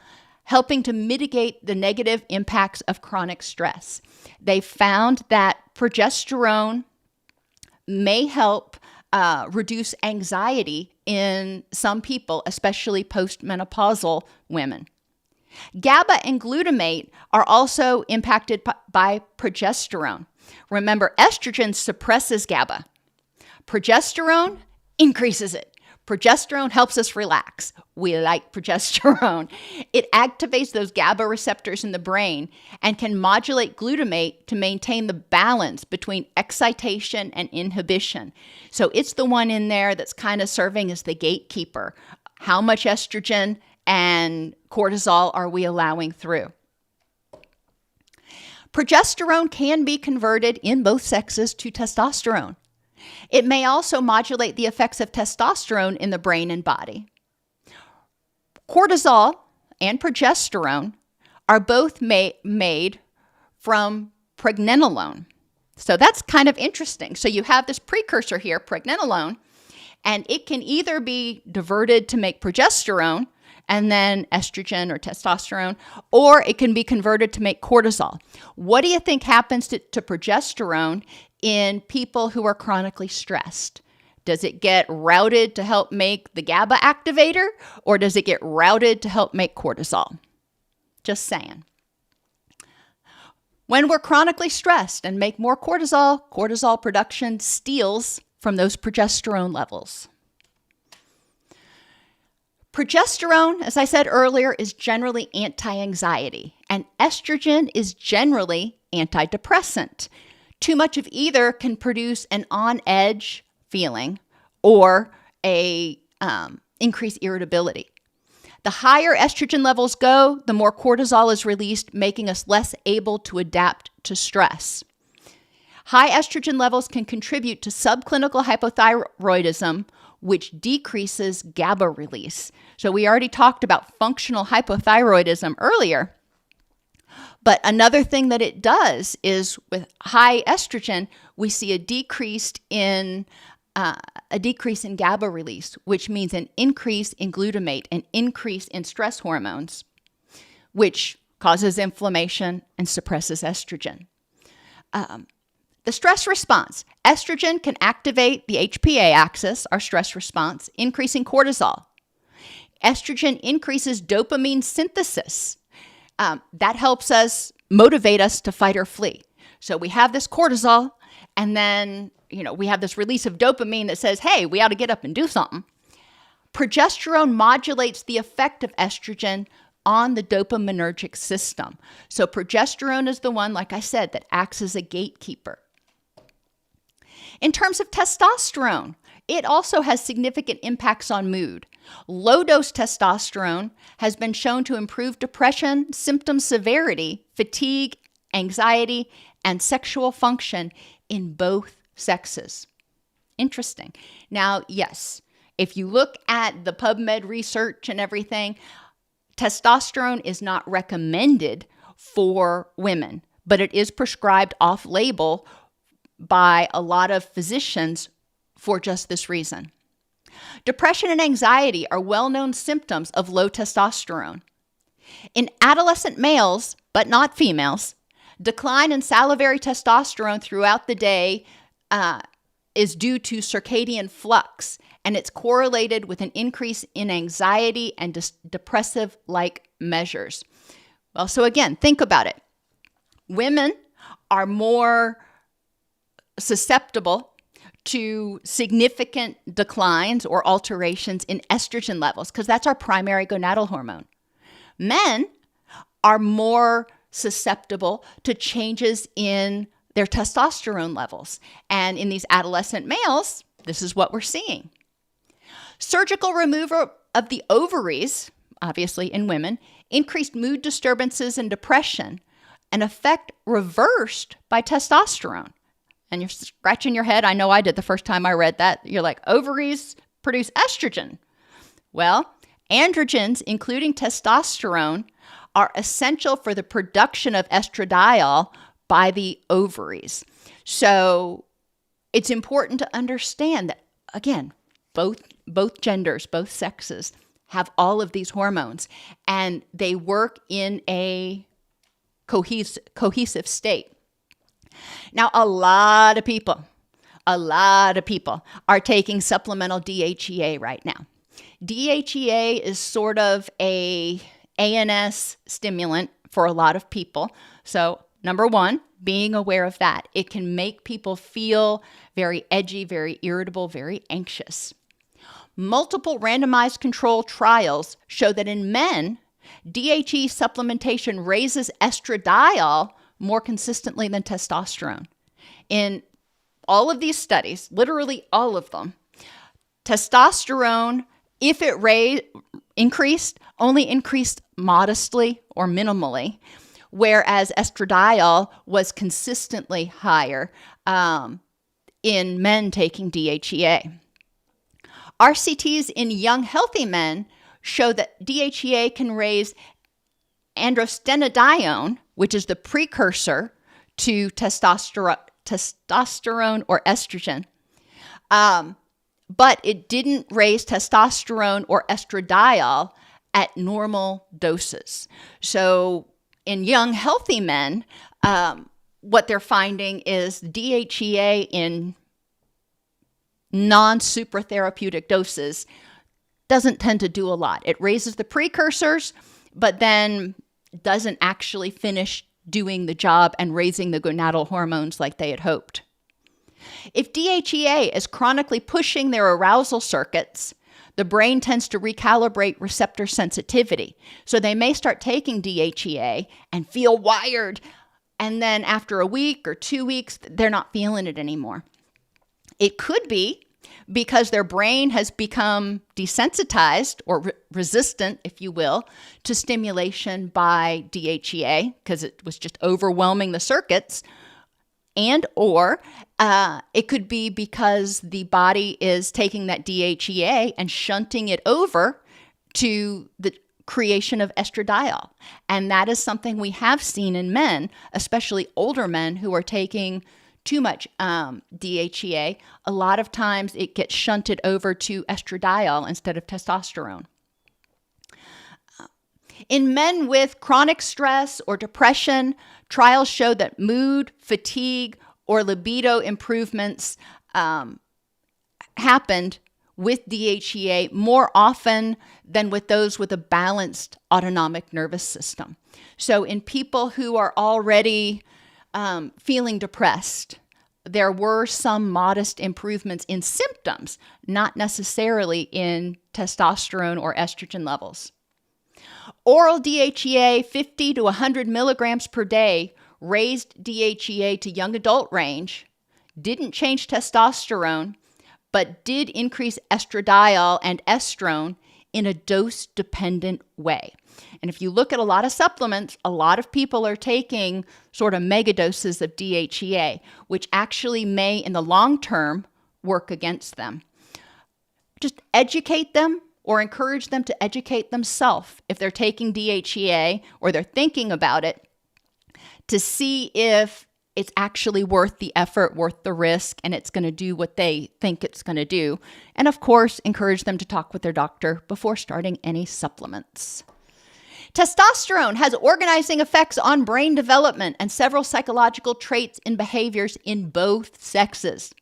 helping to mitigate the negative impacts of chronic stress. They found that progesterone may help reduce anxiety in some people, especially postmenopausal women. GABA and glutamate are also impacted by progesterone. Remember, estrogen suppresses GABA. Progesterone increases it. Progesterone helps us relax. We like progesterone. It activates those GABA receptors in the brain and can modulate glutamate to maintain the balance between excitation and inhibition. So it's the one in there that's kind of serving as the gatekeeper. How much estrogen and cortisol are we allowing through? Progesterone can be converted in both sexes to testosterone. It may also modulate the effects of testosterone in the brain and body. Cortisol and progesterone are both made from pregnenolone. So that's kind of interesting. So you have this precursor here, pregnenolone, and it can either be diverted to make progesterone and then estrogen or testosterone, or it can be converted to make cortisol. What do you think happens to progesterone in people who are chronically stressed? Does it get routed to help make the GABA activator, or does it get routed to help make cortisol? Just saying. When we're chronically stressed and make more cortisol, cortisol production steals from those progesterone levels. Progesterone, as I said earlier, is generally anti-anxiety, and estrogen is generally antidepressant. Too much of either can produce an on-edge feeling or a increased irritability. The higher estrogen levels go, the more cortisol is released, making us less able to adapt to stress. High estrogen levels can contribute to subclinical hypothyroidism, which decreases GABA release. So we already talked about functional hypothyroidism earlier. But another thing that it does is with high estrogen, we see a decrease in GABA release, which means an increase in glutamate, an increase in stress hormones, which causes inflammation and suppresses estrogen. The stress response. Estrogen can activate the HPA axis, our stress response, increasing cortisol. Estrogen increases dopamine synthesis. That helps us motivate us to fight or flee. So we have this cortisol, and then, we have this release of dopamine that says, hey, we ought to get up and do something. Progesterone modulates the effect of estrogen on the dopaminergic system. So progesterone is the one, like I said, that acts as a gatekeeper. In terms of testosterone, it also has significant impacts on mood. Low-dose testosterone has been shown to improve depression, symptom severity, fatigue, anxiety, and sexual function in both sexes. Interesting. Now, yes, if you look at the PubMed research and everything, testosterone is not recommended for women, but it is prescribed off-label by a lot of physicians for just this reason. Depression and anxiety are well-known symptoms of low testosterone. In adolescent males, but not females, decline in salivary testosterone throughout the day is due to circadian flux, and it's correlated with an increase in anxiety and depressive-like measures. Well, so again, think about it. Women are more susceptible to significant declines or alterations in estrogen levels because that's our primary gonadal hormone. Men are more susceptible to changes in their testosterone levels. And in these adolescent males, this is what we're seeing. Surgical removal of the ovaries, obviously in women, increased mood disturbances and depression, an effect reversed by testosterone. And you're scratching your head. I know I did the first time I read that. You're like, ovaries produce estrogen. Well, androgens, including testosterone, are essential for the production of estradiol by the ovaries. So it's important to understand that, again, both genders, both sexes have all of these hormones, and they work in a cohesive state. Now, a lot of people are taking supplemental DHEA right now. DHEA is sort of a ANS stimulant for a lot of people. So, number one, being aware of that. It can make people feel very edgy, very irritable, very anxious. Multiple randomized controlled trials show that in men, DHEA supplementation raises estradiol more consistently than testosterone. In all of these studies, literally all of them, testosterone, if it increased, only increased modestly or minimally, whereas estradiol was consistently higher in men taking DHEA. RCTs in young healthy men show that DHEA can raise androstenedione, which is the precursor to testosterone or estrogen. But it didn't raise testosterone or estradiol at normal doses. So in young healthy men, what they're finding is DHEA in non-super therapeutic doses doesn't tend to do a lot. It raises the precursors, but then doesn't actually finish doing the job and raising the gonadal hormones like they had hoped. If DHEA is chronically pushing their arousal circuits, the brain tends to recalibrate receptor sensitivity. So they may start taking DHEA and feel wired, and then after a week or 2 weeks, they're not feeling it anymore. It could be because their brain has become desensitized or resistant, if you will, to stimulation by DHEA because it was just overwhelming the circuits, or it could be because the body is taking that DHEA and shunting it over to the creation of estradiol. And that is something we have seen in men, especially older men who are taking too much DHEA. A lot of times it gets shunted over to estradiol instead of testosterone. In men with chronic stress or depression, trials show that mood, fatigue, or libido improvements happened with DHEA more often than with those with a balanced autonomic nervous system. So in people who are already feeling depressed, there were some modest improvements in symptoms, not necessarily in testosterone or estrogen levels. Oral DHEA 50 to 100 milligrams per day raised DHEA to young adult range, didn't change testosterone, but did increase estradiol and estrone in a dose-dependent way. And if you look at a lot of supplements, a lot of people are taking sort of mega doses of DHEA, which actually may, in the long term, work against them. Just educate them or encourage them to educate themselves if they're taking DHEA or they're thinking about it, to see if it's actually worth the effort, worth the risk, and it's going to do what they think it's going to do. And of course, encourage them to talk with their doctor before starting any supplements. Testosterone has organizing effects on brain development and several psychological traits and behaviors in both sexes.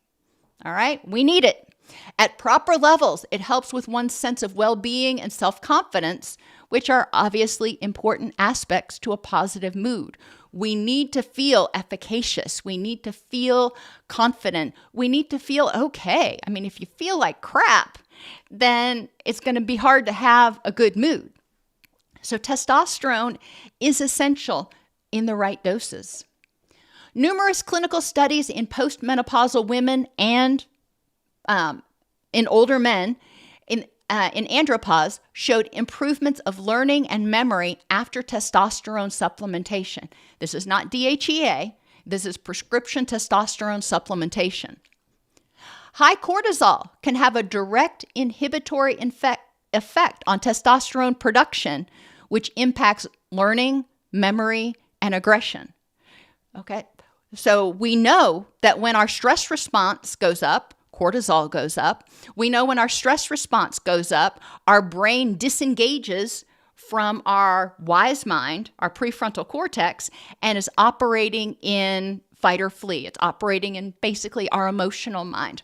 All right, we need it. At proper levels, it helps with one's sense of well-being and self-confidence, which are obviously important aspects to a positive mood. We need to feel efficacious. We need to feel confident. We need to feel okay. I mean, if you feel like crap, then it's going to be hard to have a good mood. So testosterone is essential in the right doses. Numerous clinical studies in postmenopausal women and in older men in andropause showed improvements of learning and memory after testosterone supplementation. This is not DHEA. This is prescription testosterone supplementation. High cortisol can have a direct inhibitory effect on testosterone production, which impacts learning, memory, and aggression. Okay, so we know that when our stress response goes up, cortisol goes up. We know when our stress response goes up, our brain disengages from our wise mind, our prefrontal cortex, and is operating in fight or flee. It's operating in basically our emotional mind.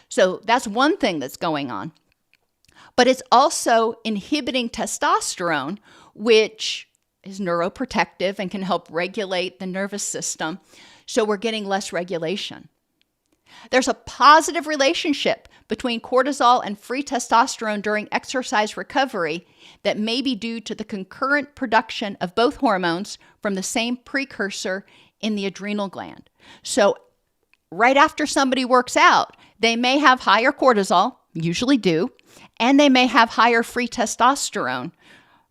So that's one thing that's going on. But it's also inhibiting testosterone, which is neuroprotective and can help regulate the nervous system. So we're getting less regulation. There's a positive relationship between cortisol and free testosterone during exercise recovery that may be due to the concurrent production of both hormones from the same precursor in the adrenal gland. So right after somebody works out, they may have higher cortisol, usually do, and they may have higher free testosterone.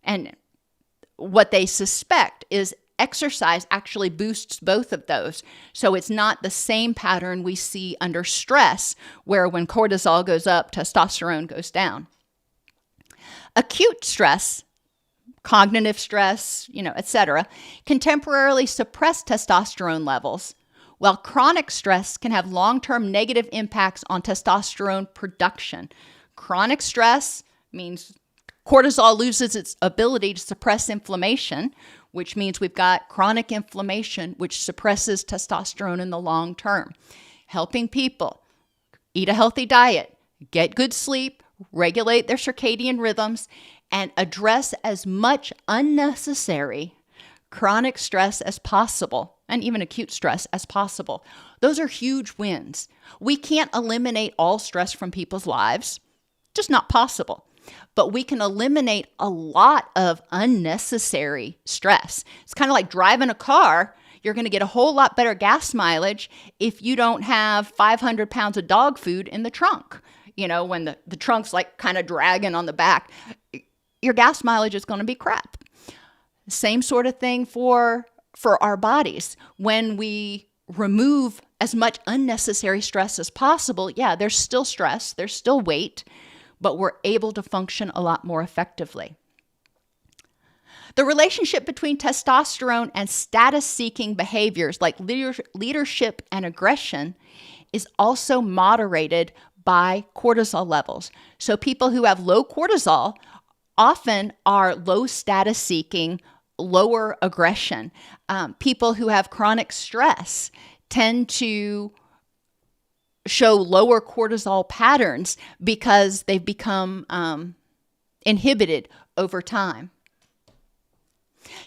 And what they suspect is exercise actually boosts both of those. So it's not the same pattern we see under stress, where when cortisol goes up, testosterone goes down. Acute stress, cognitive stress, etc., can temporarily suppress testosterone levels, while chronic stress can have long-term negative impacts on testosterone production. Chronic stress means cortisol loses its ability to suppress inflammation, which means we've got chronic inflammation, which suppresses testosterone in the long term. Helping people eat a healthy diet, get good sleep, regulate their circadian rhythms, and address as much unnecessary chronic stress as possible, and even acute stress as possible. Those are huge wins. We can't eliminate all stress from people's lives, just not possible. But we can eliminate a lot of unnecessary stress. It's kind of like driving a car. You're going to get a whole lot better gas mileage if you don't have 500 pounds of dog food in the trunk. When the trunk's like kind of dragging on the back, your gas mileage is going to be crap. Same sort of thing for our bodies. When we remove as much unnecessary stress as possible, yeah, there's still stress, there's still weight, but we're able to function a lot more effectively. The relationship between testosterone and status-seeking behaviors like leadership and aggression is also moderated by cortisol levels. So people who have low cortisol often are low status-seeking, lower aggression. People who have chronic stress tend to show lower cortisol patterns because they've become inhibited over time.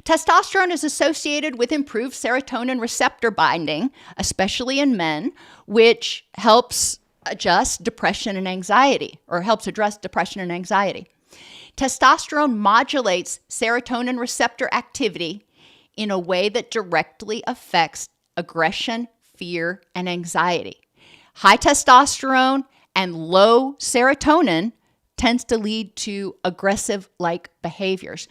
Testosterone is associated with improved serotonin receptor binding, especially in men, which helps address depression and anxiety. Testosterone modulates serotonin receptor activity in a way that directly affects aggression, fear, and anxiety. High testosterone and low serotonin tends to lead to aggressive-like behaviors.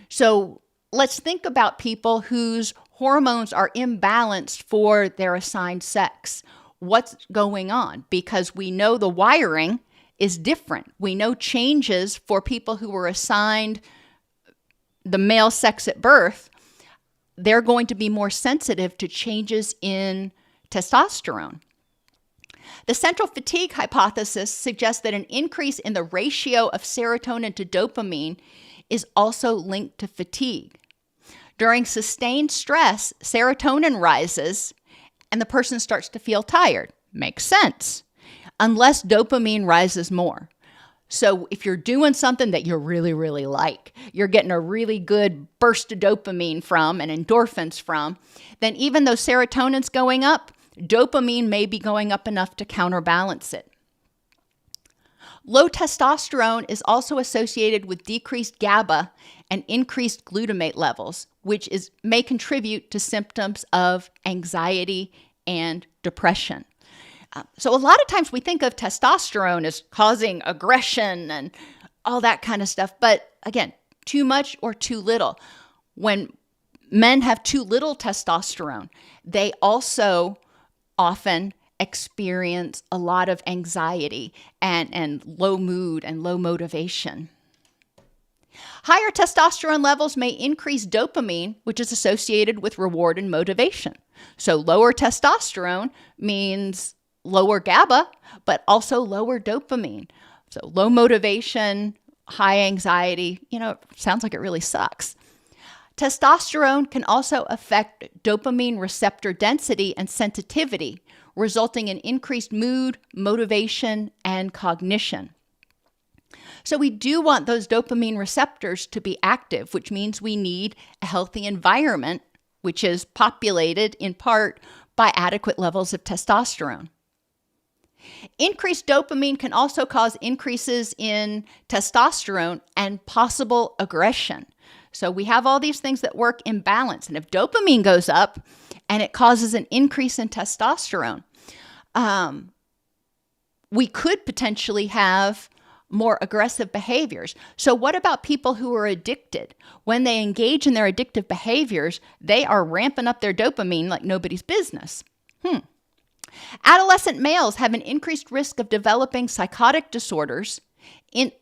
So let's think about people whose hormones are imbalanced for their assigned sex. What's going on? Because we know the wiring is different. We know changes for people who were assigned the male sex at birth. They're going to be more sensitive to changes in testosterone. The central fatigue hypothesis suggests that an increase in the ratio of serotonin to dopamine is also linked to fatigue. During sustained stress, serotonin rises and the person starts to feel tired. Makes sense, unless dopamine rises more. So if you're doing something that you really, really like, you're getting a really good burst of dopamine from and endorphins from, then even though serotonin's going up, dopamine may be going up enough to counterbalance it. Low testosterone is also associated with decreased GABA and increased glutamate levels, which may contribute to symptoms of anxiety and depression. So a lot of times we think of testosterone as causing aggression and all that kind of stuff. But again, too much or too little. When men have too little testosterone, they also often experience a lot of anxiety and low mood and low motivation. Higher testosterone levels may increase dopamine, which is associated with reward and motivation. So lower testosterone means lower GABA, but also lower dopamine. So low motivation, high anxiety, sounds like it really sucks. Testosterone can also affect dopamine receptor density and sensitivity, resulting in increased mood, motivation, and cognition. So we do want those dopamine receptors to be active, which means we need a healthy environment, which is populated in part by adequate levels of testosterone. Increased dopamine can also cause increases in testosterone and possible aggression. So we have all these things that work in balance. And if dopamine goes up and it causes an increase in testosterone, we could potentially have more aggressive behaviors. So what about people who are addicted? When they engage in their addictive behaviors, they are ramping up their dopamine like nobody's business. Adolescent males have an increased risk of developing psychotic disorders,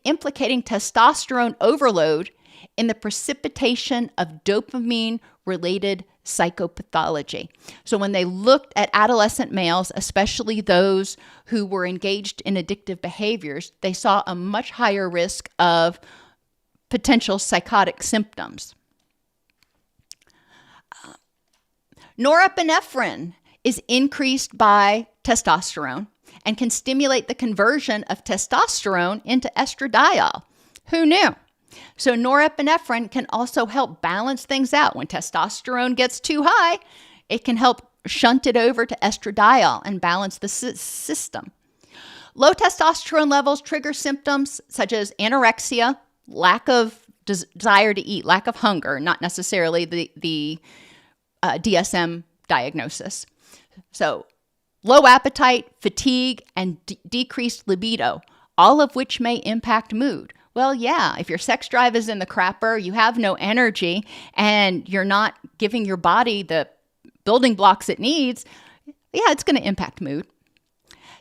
implicating testosterone overload in the precipitation of dopamine-related psychopathology. So when they looked at adolescent males, especially those who were engaged in addictive behaviors, they saw a much higher risk of potential psychotic symptoms. Norepinephrine is increased by testosterone and can stimulate the conversion of testosterone into estradiol. Who knew? So norepinephrine can also help balance things out. When testosterone gets too high, it can help shunt it over to estradiol and balance the system. Low testosterone levels trigger symptoms such as anorexia, lack of desire to eat, lack of hunger, not necessarily the DSM diagnosis. So low appetite, fatigue, and decreased libido, all of which may impact mood. Well, yeah, if your sex drive is in the crapper, you have no energy, and you're not giving your body the building blocks it needs, yeah, it's going to impact mood.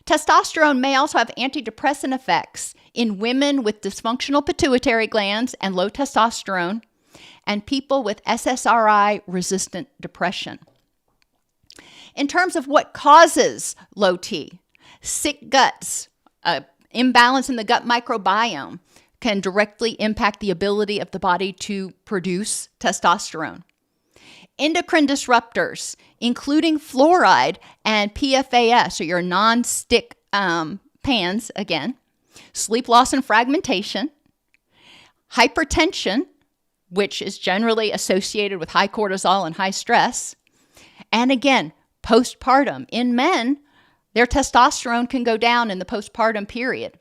Testosterone may also have antidepressant effects in women with dysfunctional pituitary glands and low testosterone, and people with SSRI-resistant depression. In terms of what causes low T, sick guts, imbalance in the gut microbiome can directly impact the ability of the body to produce testosterone. Endocrine disruptors, including fluoride and PFAS, or your non-stick pans, again, sleep loss and fragmentation, hypertension, which is generally associated with high cortisol and high stress, and again, postpartum. In men, their testosterone can go down in the postpartum period.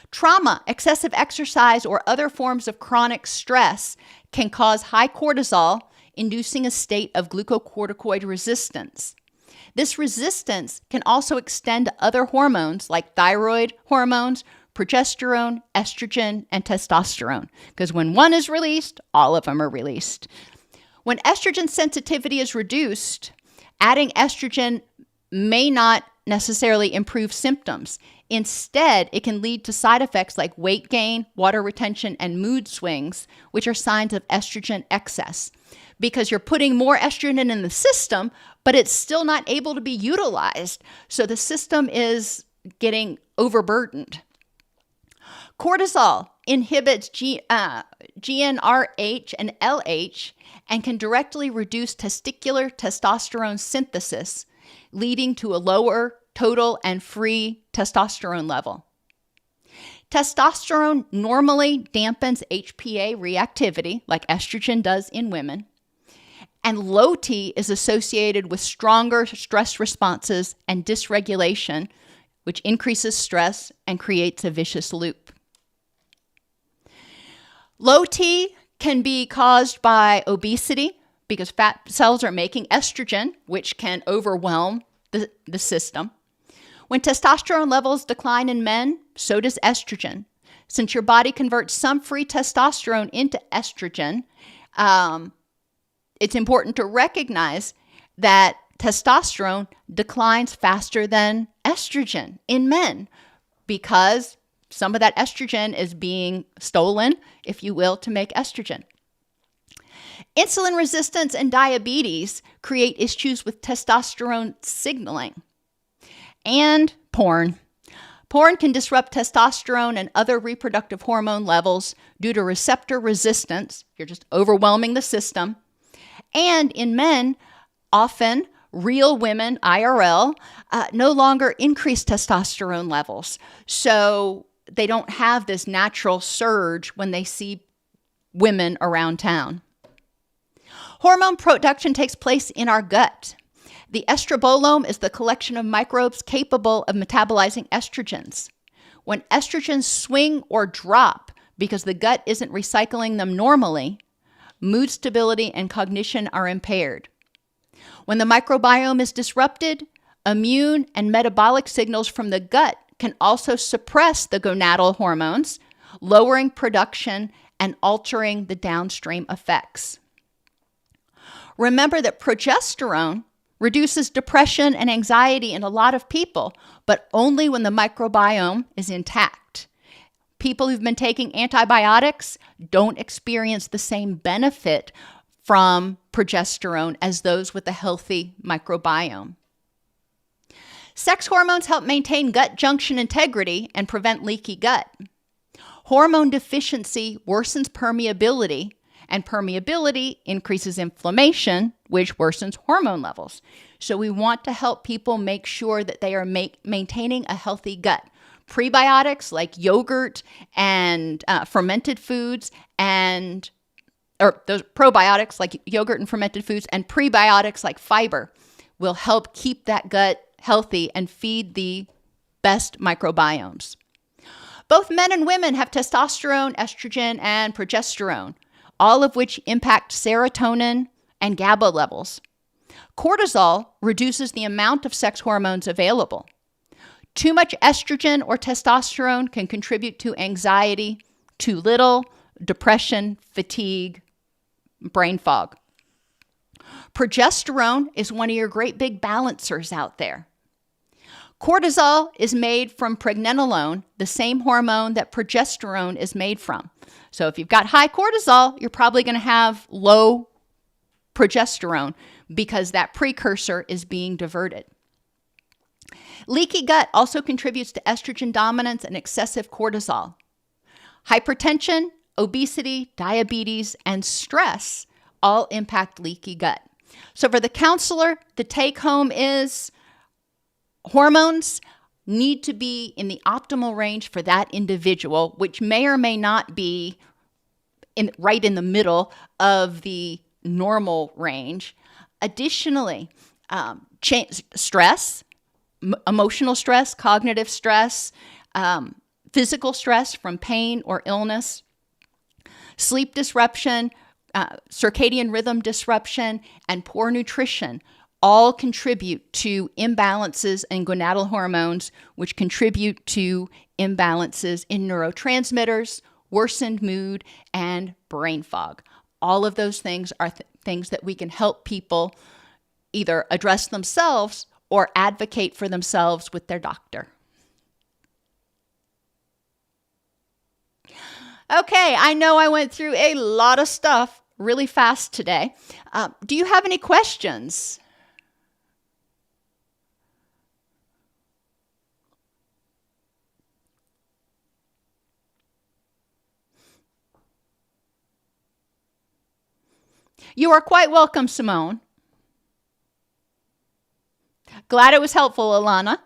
Trauma, excessive exercise, or other forms of chronic stress can cause high cortisol, inducing a state of glucocorticoid resistance. This resistance can also extend to other hormones like thyroid hormones, progesterone, estrogen, and testosterone, because when one is released, all of them are released. When estrogen sensitivity is reduced, adding estrogen may not necessarily improve symptoms. Instead, it can lead to side effects like weight gain, water retention, and mood swings, which are signs of estrogen excess, because you're putting more estrogen in the system, but it's still not able to be utilized. So the system is getting overburdened. Cortisol inhibits GnRH and LH and can directly reduce testicular testosterone synthesis, leading to a lower total and free testosterone level. Testosterone normally dampens HPA reactivity, like estrogen does in women, and low T is associated with stronger stress responses and dysregulation, which increases stress and creates a vicious loop. Low T can be caused by obesity because fat cells are making estrogen, which can overwhelm the system. When testosterone levels decline in men, so does estrogen. Since your body converts some free testosterone into estrogen, it's important to recognize that testosterone declines faster than estrogen in men because some of that estrogen is being stolen, if you will, to make estrogen. Insulin resistance and diabetes create issues with testosterone signaling. And porn. Porn can disrupt testosterone and other reproductive hormone levels due to receptor resistance. You're just overwhelming the system. And in men, often real women, IRL, no longer increase testosterone levels. So they don't have this natural surge when they see women around town. Hormone production takes place in our gut. The estrobolome is the collection of microbes capable of metabolizing estrogens. When estrogens swing or drop because the gut isn't recycling them normally, mood stability and cognition are impaired. When the microbiome is disrupted, immune and metabolic signals from the gut can also suppress the gonadal hormones, lowering production and altering the downstream effects. Remember that progesterone reduces depression and anxiety in a lot of people, but only when the microbiome is intact. People who've been taking antibiotics don't experience the same benefit from progesterone as those with a healthy microbiome. Sex hormones help maintain gut junction integrity and prevent leaky gut. Hormone deficiency worsens permeability, and permeability increases inflammation, which worsens hormone levels. So we want to help people make sure that they are maintaining a healthy gut. Prebiotics like yogurt and fermented foods or those probiotics like yogurt and fermented foods and prebiotics like fiber will help keep that gut healthy and feed the best microbiomes. Both men and women have testosterone, estrogen, and progesterone, all of which impact serotonin and GABA levels. Cortisol reduces the amount of sex hormones available. Too much estrogen or testosterone can contribute to anxiety, too little, depression, fatigue, brain fog. Progesterone is one of your great big balancers out there. Cortisol is made from pregnenolone, the same hormone that progesterone is made from. So if you've got high cortisol, you're probably going to have low progesterone because that precursor is being diverted. Leaky gut also contributes to estrogen dominance and excessive cortisol. Hypertension, obesity, diabetes, and stress all impact leaky gut. So for the counselor, the take home is hormones need to be in the optimal range for that individual, which may or may not be right in the middle of the normal range. Additionally, stress, emotional stress, cognitive stress, physical stress from pain or illness, sleep disruption, circadian rhythm disruption, and poor nutrition all contribute to imbalances in gonadal hormones, which contribute to imbalances in neurotransmitters, worsened mood, and brain fog. All of those things are things that we can help people either address themselves or advocate for themselves with their doctor. Okay, I know I went through a lot of stuff really fast today. Do you have any questions? You are quite welcome, Simone. Glad it was helpful, Alana.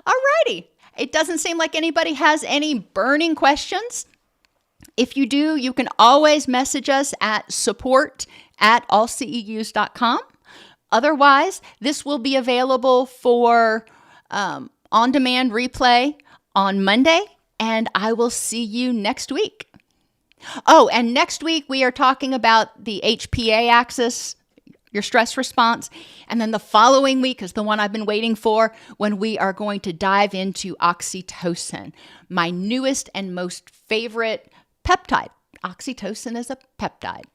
Alrighty. It doesn't seem like anybody has any burning questions. If you do, you can always message us at support@allceus.com. Otherwise, this will be available for on-demand replay on Monday, and I will see you next week. Oh, and next week we are talking about the HPA axis, your stress response. And then the following week is the one I've been waiting for, when we are going to dive into oxytocin, my newest and most favorite peptide. Oxytocin is a peptide.